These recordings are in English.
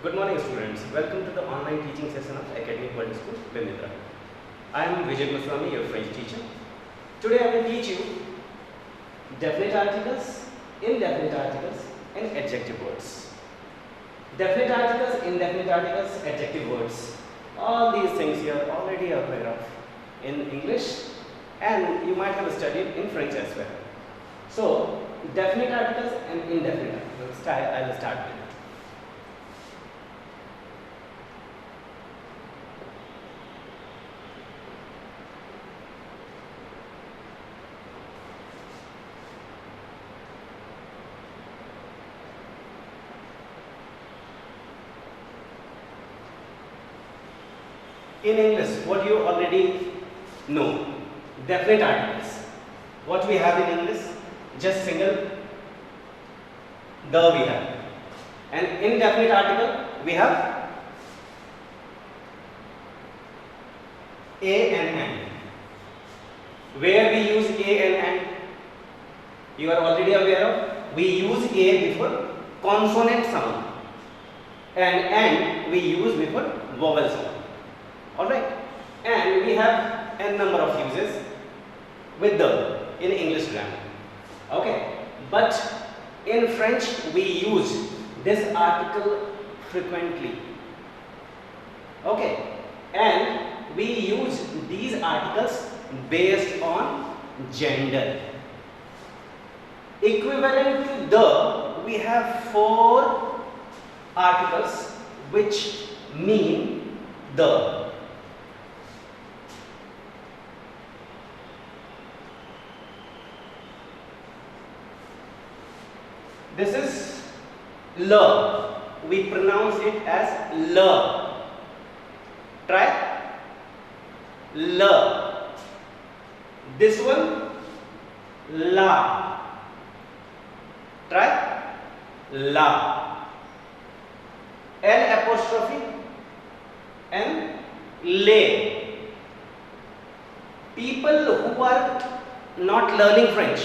Good morning, students. Welcome to the online teaching session of Academic World School, Bimitra. I am Vijay Goswami, your French teacher. Today I will teach you definite articles, indefinite articles, and adjective words. Definite articles, indefinite articles, adjective words. All these things you are already aware of in English, and you might have studied in French as well. So, definite articles and indefinite articles. I will start with. In English, what you already know, definite articles. What we have in English, just single the we have. And indefinite article, we have a and an. Where we use a and an, you are already aware of. We use a before consonant sound, and we use before vowel sound. Alright, and we have n number of uses with the in English grammar. Okay, but in French we use this article frequently. Okay, and we use these articles based on gender. Equivalent to the, we have 4 articles which mean the. This is le. We pronounce it as le. Try le. This one la. Try la. L apostrophe and le. People who are not learning French,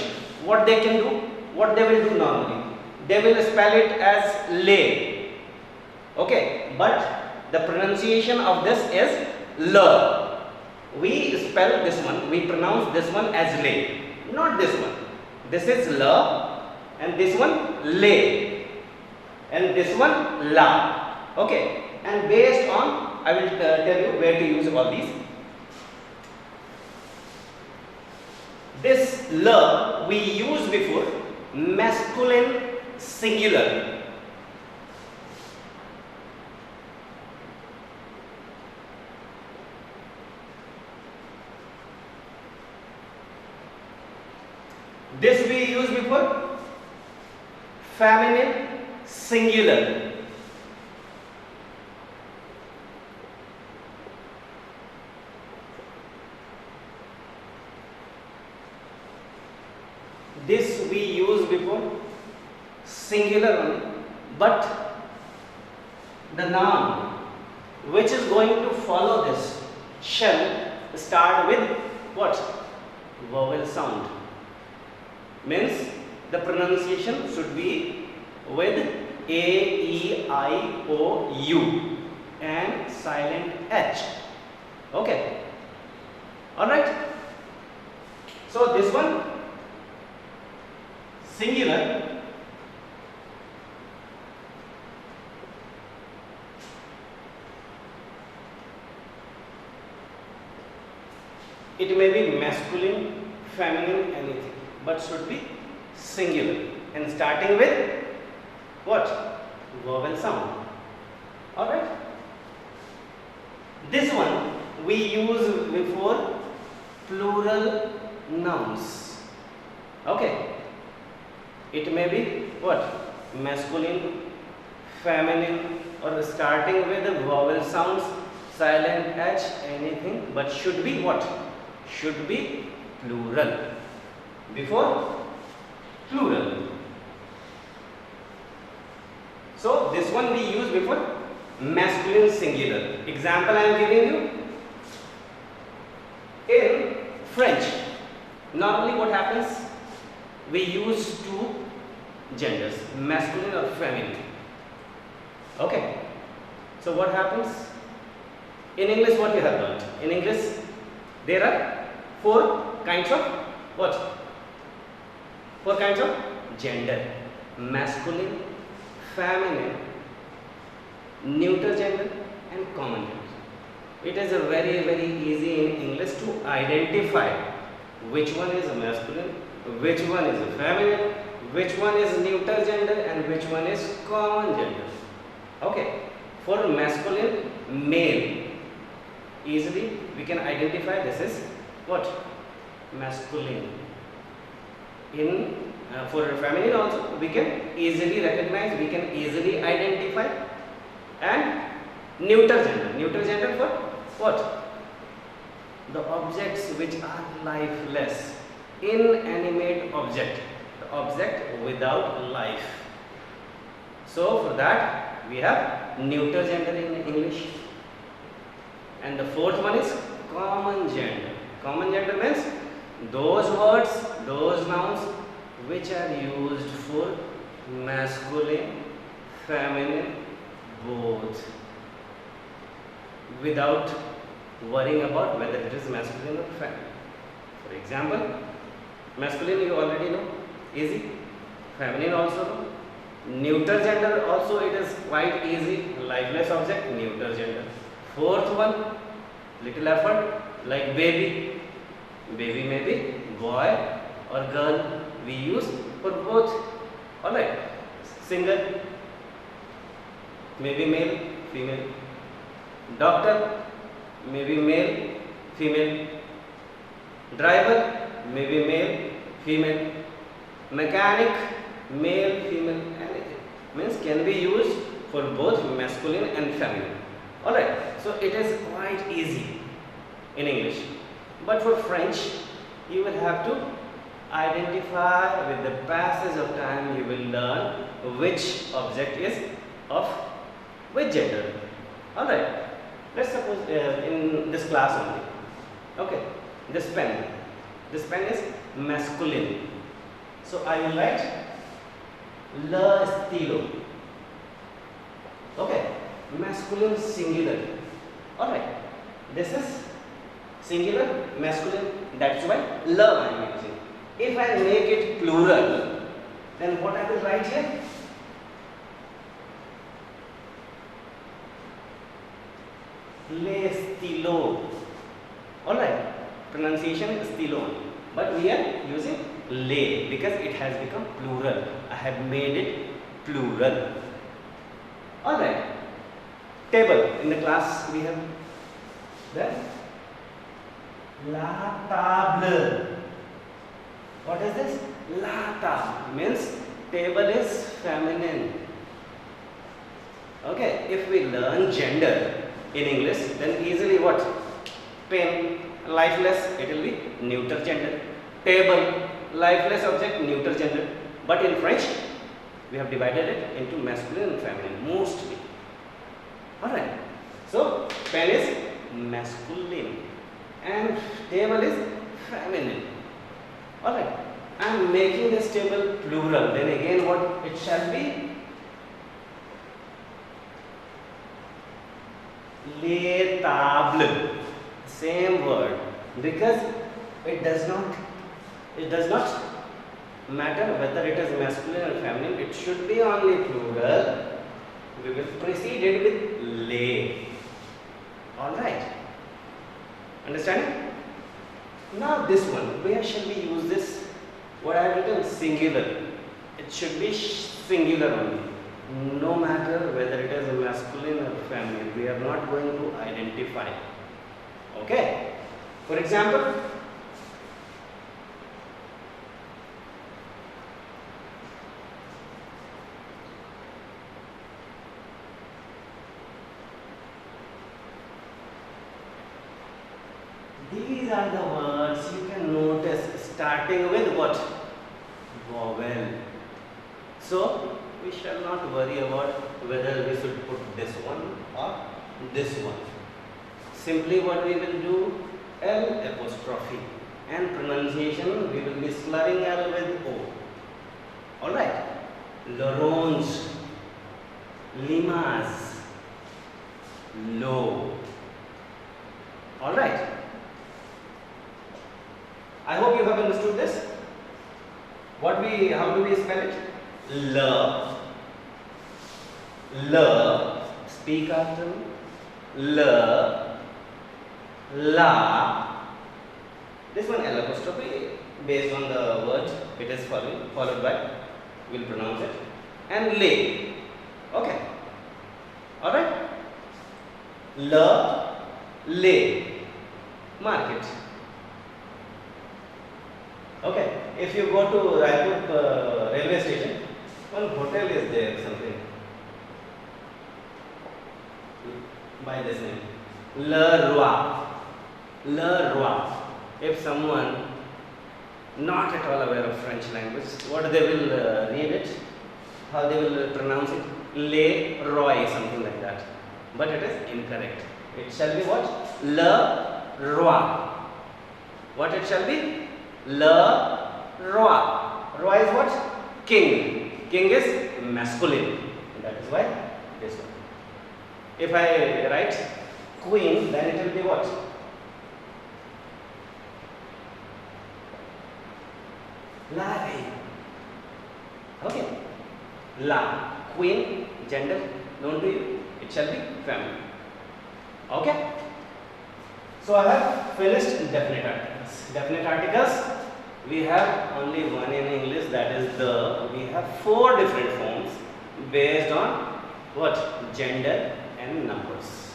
what they can do, what they will do normally, they will spell it as le. Okay, but the pronunciation of this is le. We spell this one, we pronounce this one as le, not this one. This is le, and this one le, and this one la. Okay, and based on, I will tell you where to use all these. This le we use before masculine singular. This we use before feminine singular. This we use before singular only, but the noun which is going to follow this shall start with what? Vowel sound. Means the pronunciation should be with A, E, I, O, U and silent H. Okay. Alright. So this one singular. It may be masculine, feminine, anything, but should be singular and starting with what? Vowel sound. Alright. This one we use before plural nouns. Okay. It may be what? Masculine, feminine, or starting with the vowel sounds, silent H, anything, but should be what? Should be plural. Before plural. So this one we use before masculine singular. Example I am giving you. In French, normally what happens? We use 2 genders, masculine or feminine. Okay. So what happens? In English, what you have learned? In English, there are four kinds of what? Four kinds of gender: masculine, feminine, neuter gender, and common gender. It is a very easy in English to identify which one is masculine, which one is feminine, which one is neuter gender, and which one is common gender. Okay, for masculine, male, easily we can identify this is what? Masculine. In for feminine also we can easily recognize, we can easily identify. And neuter gender for what? The objects which are lifeless, inanimate object, the object without life. So for that we have neuter gender in English. And the fourth one is common gender. Common gender means those words, those nouns which are used for masculine, feminine, both, without worrying about whether it is masculine or feminine. For example, masculine you already know, easy. Feminine also know. Neuter gender also it is quite easy. Lifeless object, neuter gender. Fourth one, little effort, like baby. Baby may be boy or girl. We use for both. Alright. Single, maybe male, female. Doctor, maybe male, female. Driver, maybe male, female. Mechanic, male, female, anything. Means can be used for both masculine and feminine. Alright, so it is quite easy in English. But for French, you will have to identify. With the passage of time, you will learn which object is of which gender. Alright, let's suppose in this class only. Okay, this pen is masculine. So I will write le stylo. Okay, masculine singular. Alright, this is singular, masculine, that's why le I am using. If I make it plural, then what I will write here? Le stylo. Alright, pronunciation stylo only. But we are using le because it has become plural. I have made it plural. Alright, table. In the class we have then la table. What is this? La table means table is feminine. Okay, if we learn gender in English, then easily what? Pen, lifeless, it will be neuter gender. Table, lifeless object, neuter gender. But in French, we have divided it into masculine and feminine, mostly. Alright, so pen is masculine and table is feminine. Alright, I am making this table plural. Then again, what it shall be? Les tables. Same word, because it does not matter whether it is masculine or feminine. It should be only plural. We will proceed it with les. Alright, understand? Now this one, where shall we use this? What I have written? Singular. It should be singular only. No matter whether it is masculine or feminine, we are not going to identify. Okay? For example, these are the words you can notice starting with what? Vowel. So we shall not worry about whether we should put this one or this one. Simply what we will do, L apostrophe, and pronunciation we will be slurring L with O. Alright, L'orange, limace, low. All right. I hope you have understood this. How do we spell it? L. L. Speak after me. L. La. This one L apostrophe based on the word it is followed by. We'll pronounce it. And lay. Okay. All right. L. Lay. Mark it. Okay. If you go to Raipur railway station, one hotel is there something by this name. Le Roi. Le Roi. If someone not at all aware of French language, what they will read it, how they will pronounce it, Le Roi, something like that. But it is incorrect. It shall be what? Le Roi. What it shall be? Le Roi. Roi is what? King. King is masculine. That is why this one. If I write queen, then it will be what? La reine. Okay. La. Queen, gender, known to you. It shall be feminine. Okay. So I have finished definite articles. Definite articles, we have only one in English, that is the. We have 4 different forms based on what? Gender and numbers.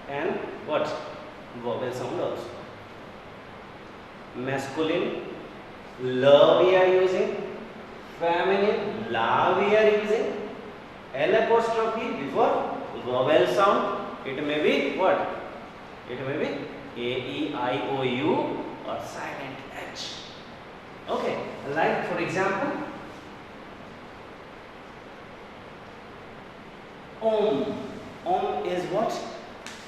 And what? Vowel sound also. Masculine, la we are using. Feminine, la we are using. L apostrophe before vowel sound. It may be what? It may be A, E, I, O, U or silent H. Okay, like for example, Om. Om is what?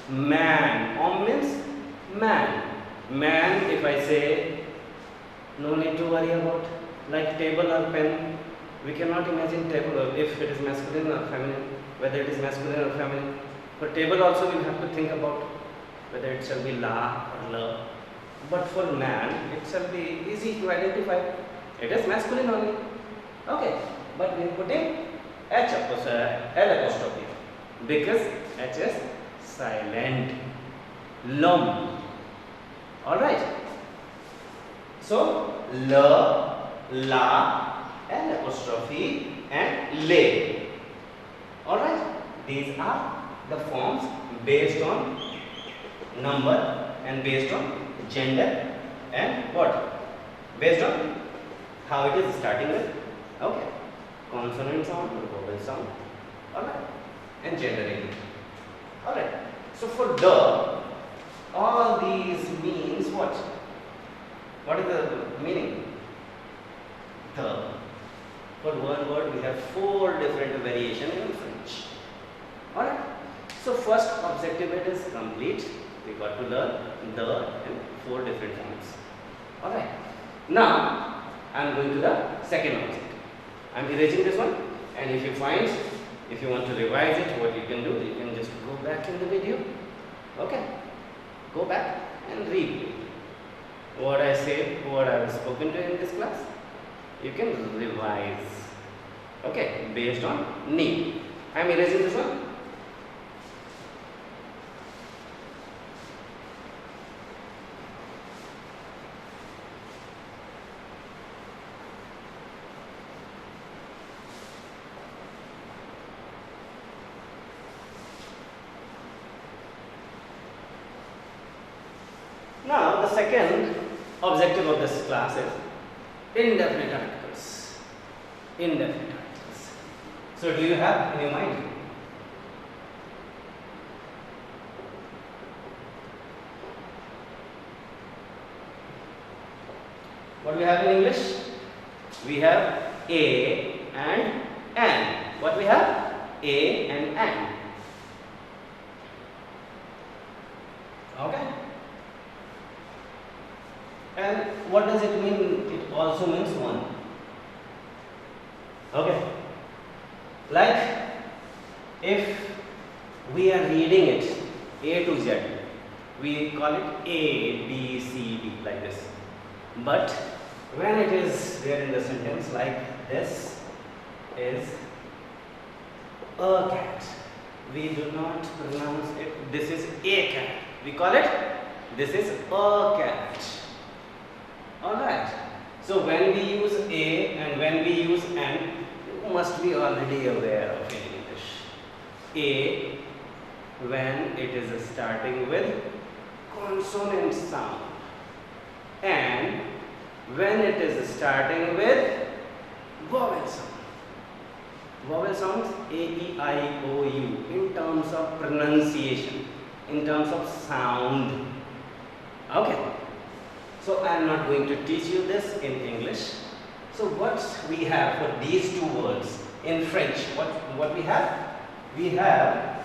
Man. Om means man. Man, if I say, no need to worry about, like table or pen, we cannot imagine table if it is masculine or feminine, whether it is masculine or feminine. For table also we have to think about whether it shall be la or la. But for man, it shall be easy to identify. It is masculine only. Okay, but we are putting H L apostrophe because H is silent. Lum. All right. So la, la, L apostrophe and lay. All right. These are the forms based on number and based on gender and what? Based on how it is starting with. Okay. Consonant sound or vowel sound. Alright. And gender again. Alright. So for the, all these means what? What is the meaning? The. For one word we have 4 different variations in French. Alright. So first objective it is complete. We got to learn the and 4 different forms. Alright. Now I am going to the second object. I am erasing this one, and if you want to revise it, what you can do, you can just go back in the video. Okay. Go back and read what I said, what I have spoken to in this class. You can revise. Okay, based on need. I am erasing this one. Now the second objective of this class is indefinite articles. Indefinite articles. So do you have in your mind? What we have in English? We have a and an. What we have? A and an. Okay. And what does it mean? It also means one. Okay. Like if we are reading it A to Z. We call it A, B, C, D like this. But when it is there in the sentence like this is a cat, we do not pronounce it. This is a cat. We call it this is a cat. Alright. So when we use a and when we use an, you must be already aware of English. A when it is starting with consonant sound, and when it is starting with vowel sound. Vowel sounds A, E, I, O, U in terms of pronunciation, in terms of sound. Okay. So I am not going to teach you this in English. So what we have for these two words in French, what we have? We have,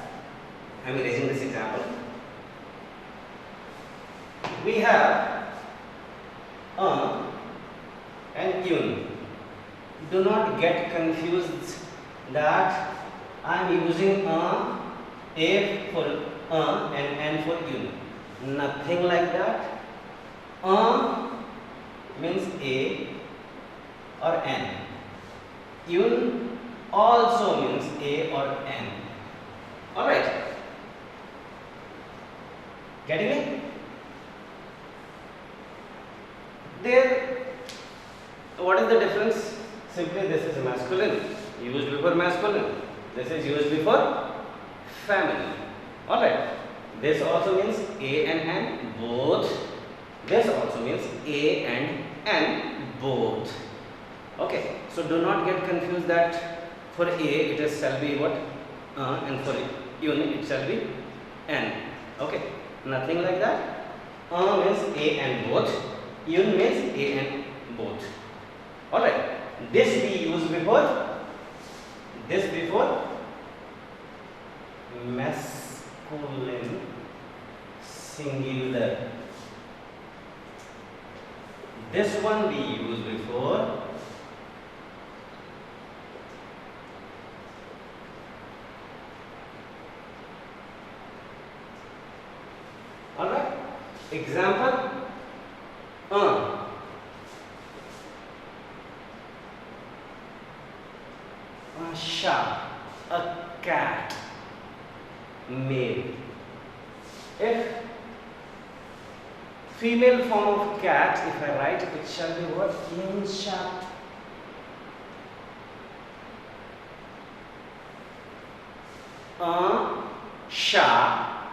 I am erasing this example. We have and une. Do not get confused that I am using a for and n for une. Nothing like that. Means a or n. Une also means a or n. Alright. Getting it? There, what is the difference? Simply this is masculine, used before masculine. This is used before feminine. Alright. This also means a and n, both. This also means a and n, both. Okay. So do not get confused that for a it shall be what? And for une it shall be n. Okay. Nothing like that. Means a and both. Une means a and both. Alright. This we use before. This before masculine singular. This one we use before alright. Example a shark, a cat, male. If female form of cat, if I write, it shall be what? In shark. Sha,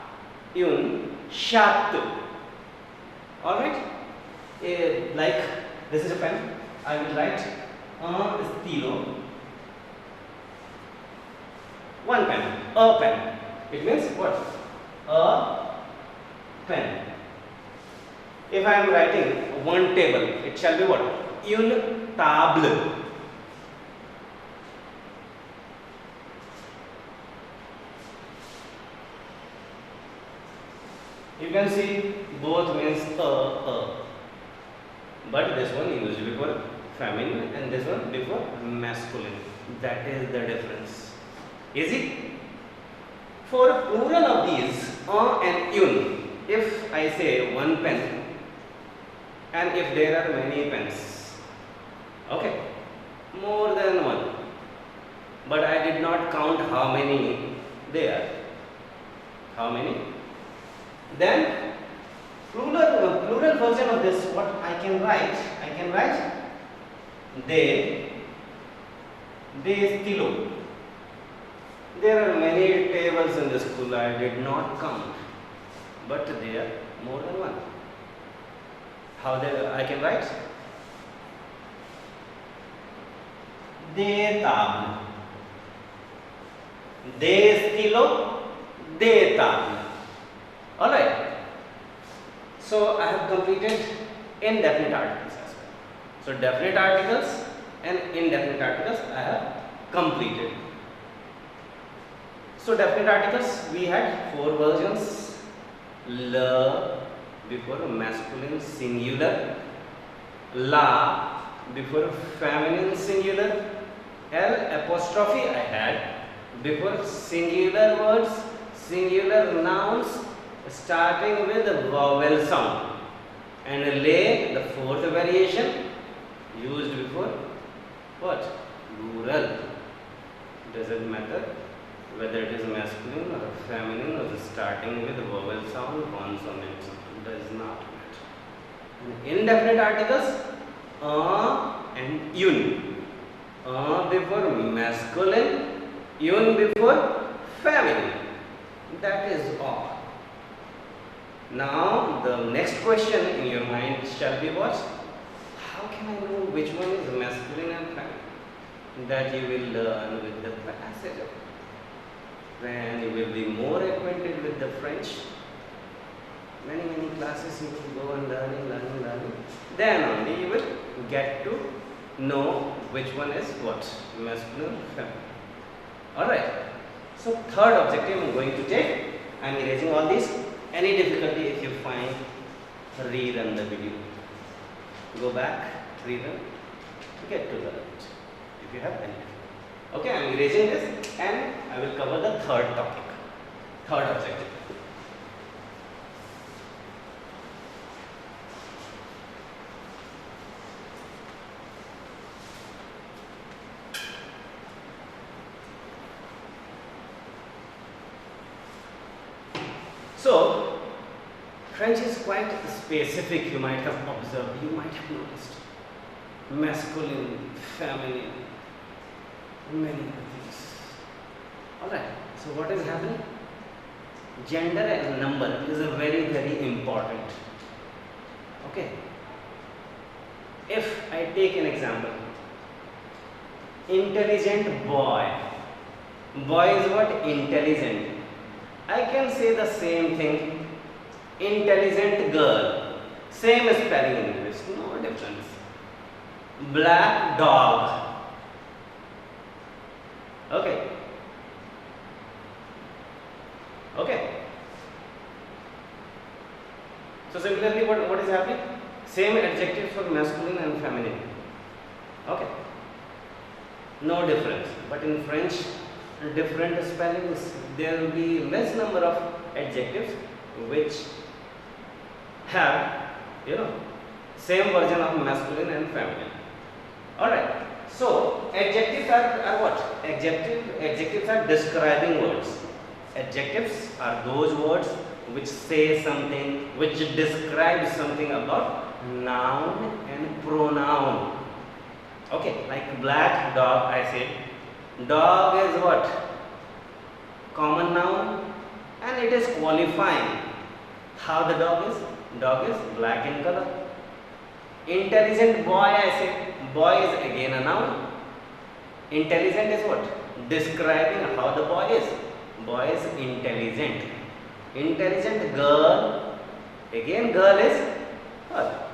une, shat. Alright? Like this is a pen. I will write stilo. One pen, a pen. It means what? A pen. If I am writing one table, it shall be what? Une table. You can see both means a. But this one used before feminine and this one before masculine. That is the difference. Easy? For plural of these, and une, if I say one pen, and if there are many pens, okay, more than one, but I did not count how many there. How many? Then plural version of this, what I can write? I can write they stilo. There are many tables in the school, I did not count, but there are more than one. How I can write? De table. De stilo, de table. Alright. So I have completed indefinite articles as well. So definite articles and indefinite articles I have completed. So definite articles we had four versions. La before masculine singular, la before feminine singular, L apostrophe I had before singular words, singular nouns starting with the vowel sound, and lay the fourth variation used before what? Plural. Doesn't matter whether it is masculine or feminine or starting with vowel sound, consonant sound. Does not matter. Indefinite articles and un. Before masculine, un before feminine. That is all. Now the next question in your mind shall be what? How can I know which one is masculine and feminine? That you will learn with the passage. When you will be more acquainted with the French, many classes you will go and learning. Then only you will get to know which one is what, masculine or feminine. Alright. So third objective I am going to take. I am erasing all these. Any difficulty if you find, rerun the video. Go back, rerun, get to the right. If you have any. Okay, I am erasing this and I will cover the third topic, third objective. So, French is quite specific, you might have observed, you might have noticed. Masculine, feminine, many other things. Alright, so what is happening? Gender and number is a very important. Okay. If I take an example, intelligent boy. Boy is what? Intelligent. I can say the same thing. Intelligent girl. Same spelling in English, no difference. Black dog. Okay. Okay. So similarly, what is happening? Same adjectives for masculine and feminine. Okay. No difference. But in French, different spellings, there will be less number of adjectives which have, same version of masculine and feminine. Alright. So adjectives are what? Adjectives are describing words. Adjectives are those words which say something, which describe something about noun and pronoun. Okay, like black dog, I said. Dog is what? Common noun, and it is qualifying how the dog is. Dog is black in color. Intelligent boy, I said. Boy is again a noun. Intelligent is what? Describing how the boy is. Boy is intelligent. Intelligent girl, again girl is what?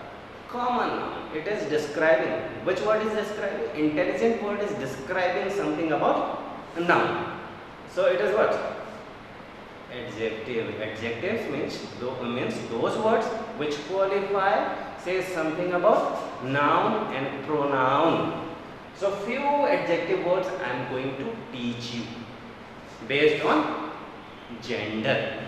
Common noun. It is describing. Which word is describing? Intelligent word is describing something about a noun. So it is what? Adjective. Adjectives means those words which qualify, say something about noun and pronoun. So few adjective words I am going to teach you based on gender.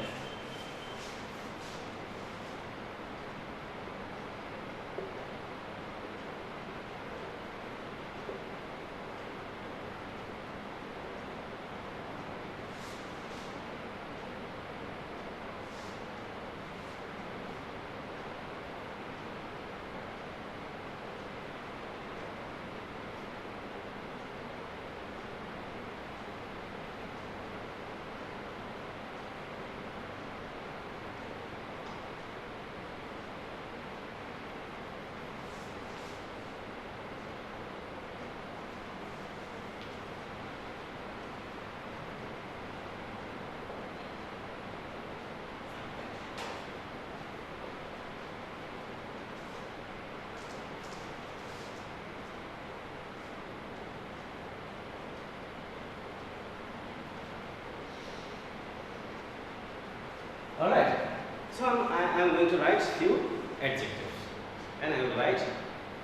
Alright, so I'm going to write few adjectives and I will write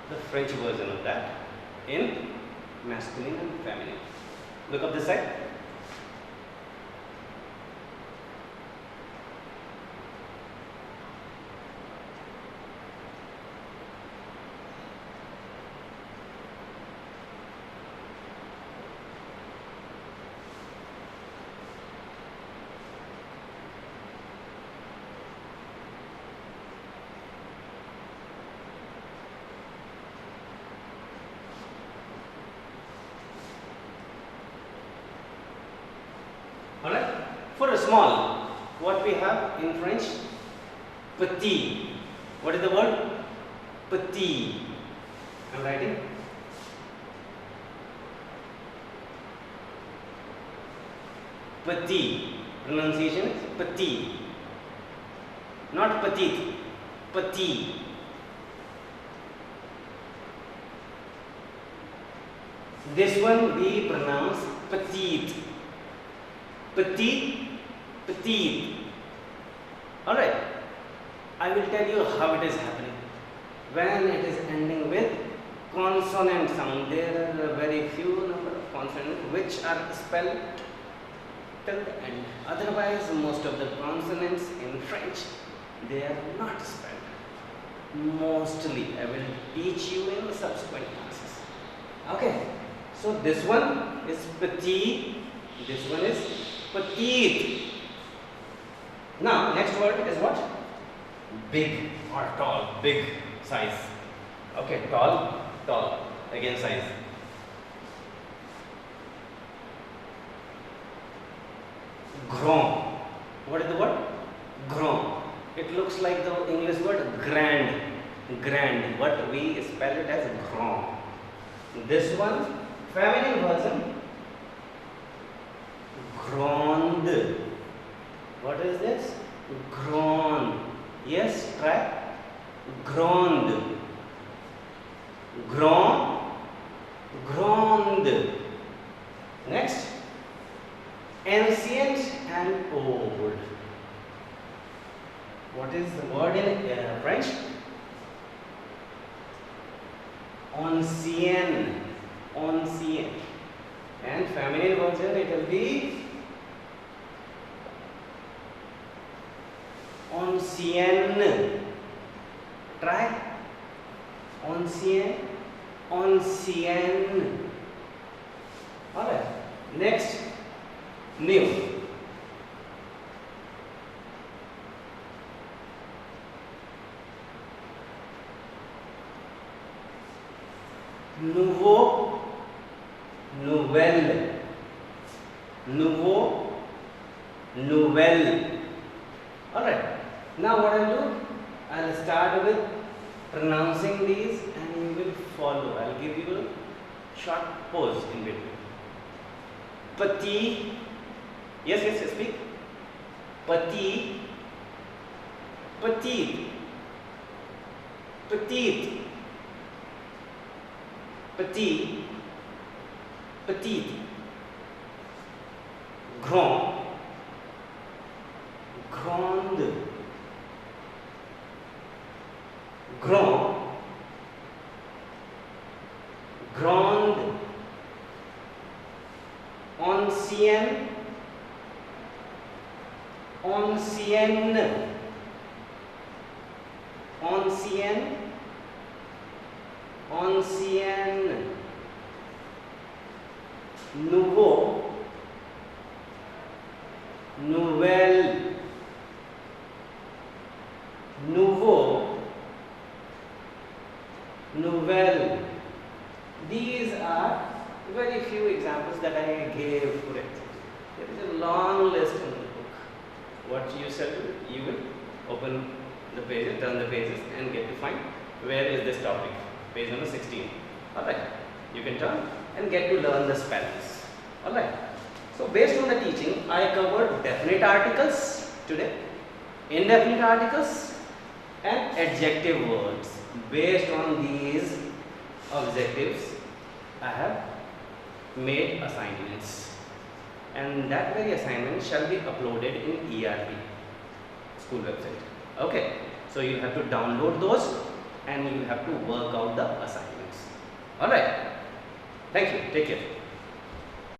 the French version of that in masculine and feminine. Look up this side. small, what we have in French? Petit. What is the word? Petit. I'm writing. Petit. Pronunciation is petit. Not petite. Petit. This one we pronounce petite. Petite, petite. Alright. I will tell you how it is happening. When it is ending with consonant sound, there are a very few number of consonants which are spelled till the end. Otherwise, most of the consonants in French, they are not spelled. Mostly, I will teach you in the subsequent classes. Okay. So this one is petit, this one is petite. Now next word is what? Big or tall, big size. Okay, tall, tall, again size. Grand. What is the word? Grand. It looks like the English word grand, grand, but we spell it as grand. This one, feminine version, grande. What is this? Grande. Yes, try. Grande. Grand. Grande. Next, ancient and old. What is the word in French? Ancien. Ancien. And feminine version it will be ancienne. Try. Ancien. Ancienne. Alright. Next, new. Nouveau, nouvelle, nouveau, nouvelle. Alright, now what I'll do, I'll start with pronouncing these and you will follow. I'll give you a short pause in between. Petit, yes, speak. Petit, petite, petite. Petit, petite, grand, grande, grand, grande, ancienne, ancienne, ancienne, ancienne, nouveau, nouvelle, nouveau, nouvelle. These are very few examples that I gave for it. There is a long list in the book. What you shall do, you will open the pages, turn the pages and get to find where is this topic. Page number 16. Alright, you can turn and get to learn the spellings. Alright, so based on the teaching, I covered definite articles today, indefinite articles and adjective words. Based on these objectives, I have made assignments and that very assignment shall be uploaded in ERP, school website. Okay, so you have to download those and you have to work out the assignments. Alright, thank you, take care.